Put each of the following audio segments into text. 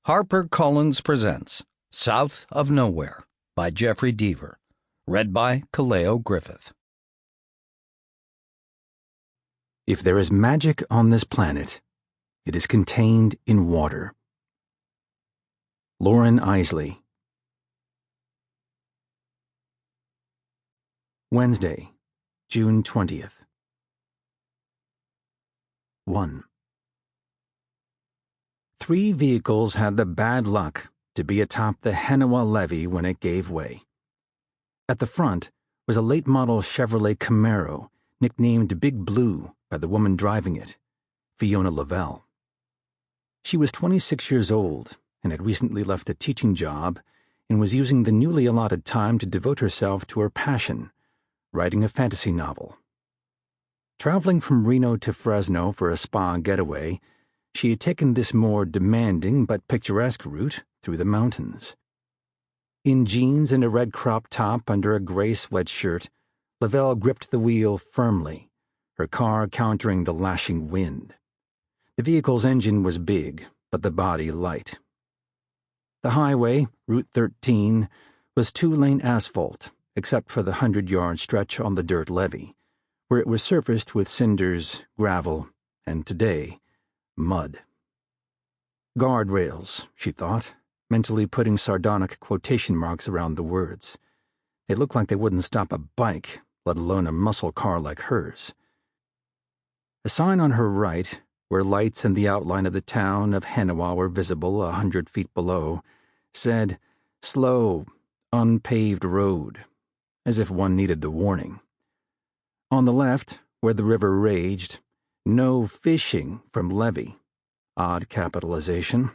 HarperCollins presents South of Nowhere by Jeffery Deaver, read by Kaleo Griffith. If there is magic on this planet, it is contained in water. Lauren Isley. Wednesday, June 20th. 1. 3 vehicles had the bad luck to be atop the Hennewa levee when it gave way. At the front was a late-model Chevrolet Camaro, nicknamed Big Blue by the woman driving it, Fiona Lavelle. She was 26 years old and had recently left a teaching job and was using the newly allotted time to devote herself to her passion, writing a fantasy novel. Traveling from Reno to Fresno for a spa getaway, she had taken this more demanding but picturesque route through the mountains. In jeans and a red crop top under a gray sweatshirt, Lavelle gripped the wheel firmly, her car countering the lashing wind. The vehicle's engine was big, but the body light. The highway, Route 13, was 2-lane asphalt, except for the 100-yard stretch on the dirt levee, where it was surfaced with cinders, gravel, and today, mud. Guardrails, she thought, mentally putting sardonic quotation marks around the words. They looked like they wouldn't stop a bike, let alone a muscle car like hers. A sign on her right, where lights and the outline of the town of Hennewa were visible 100 feet below, said, "Slow, unpaved road," as if one needed the warning. On the left, where the river raged, "No fishing from levee." Odd capitalization.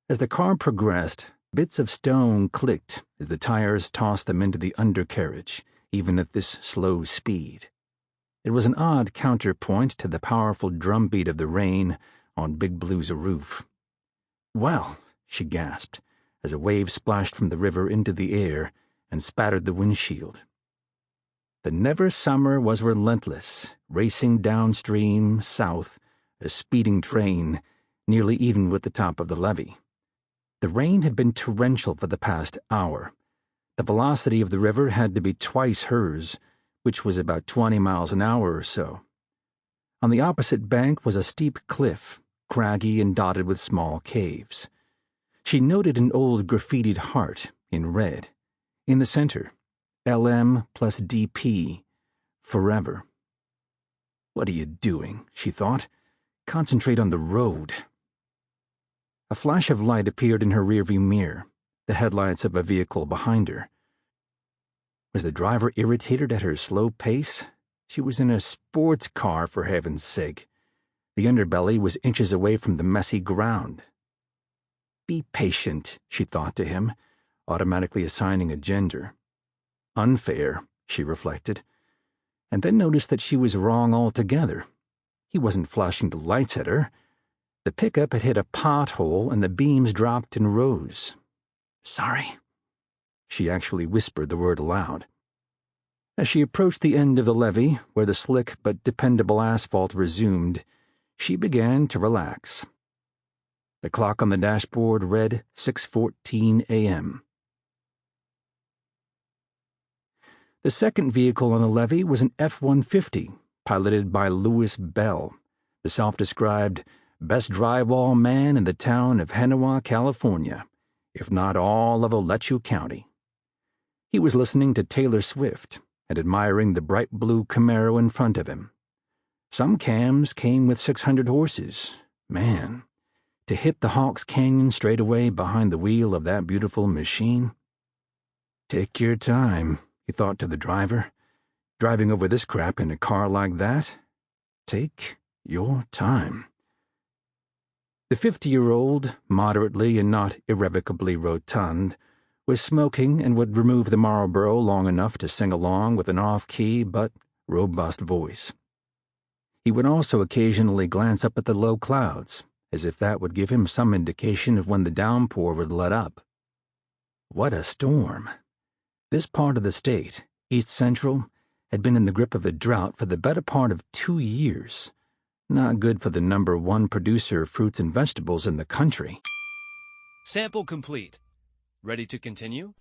As the car progressed, bits of stone clicked as the tires tossed them into the undercarriage, even at this slow speed. It was an odd counterpoint to the powerful drumbeat of the rain on Big Blue's roof. "Well," she gasped, as a wave splashed from the river into the air and spattered the windshield. The never summer was relentless, racing downstream, south, a speeding train, nearly even with the top of the levee. The rain had been torrential for the past hour. The velocity of the river had to be twice hers, which was about 20 miles an hour or so. On the opposite bank was a steep cliff, craggy and dotted with small caves. She noted an old graffitied heart in red. In the center, LM plus DP, forever. "What are you doing?" she thought. "Concentrate on the road." A flash of light appeared in her rearview mirror, the headlights of a vehicle behind her. Was the driver irritated at her slow pace? She was in a sports car, for heaven's sake. The underbelly was inches away from the messy ground. "Be patient," she thought to him, automatically assigning a gender. Unfair, she reflected, and then noticed that she was wrong altogether. He wasn't flashing the lights at her. The pickup had hit a pothole and the beams dropped in rows. "Sorry." She actually whispered the word aloud. As she approached the end of the levee, where the slick but dependable asphalt resumed, she began to relax. The clock on the dashboard read 6:14 a.m. The second vehicle on the levee was an F-150, piloted by Louis Bell, the self-described best drywall man in the town of Hennewa, California, if not all of Alachua County. He was listening to Taylor Swift and admiring the bright blue Camaro in front of him. Some cams came with 600 horses. Man, to hit the Hawks Canyon straight away behind the wheel of that beautiful machine. "Take your time," he thought to the driver. "Driving over this crap in a car like that? Take your time." The 50-year-old, moderately and not irrevocably rotund, was smoking and would remove the Marlboro long enough to sing along with an off-key but robust voice. He would also occasionally glance up at the low clouds, as if that would give him some indication of when the downpour would let up. What a storm! This part of the state, East Central, had been in the grip of a drought for the better part of 2 years. Not good for the #1 producer of fruits and vegetables in the country. Sample complete. Ready to continue?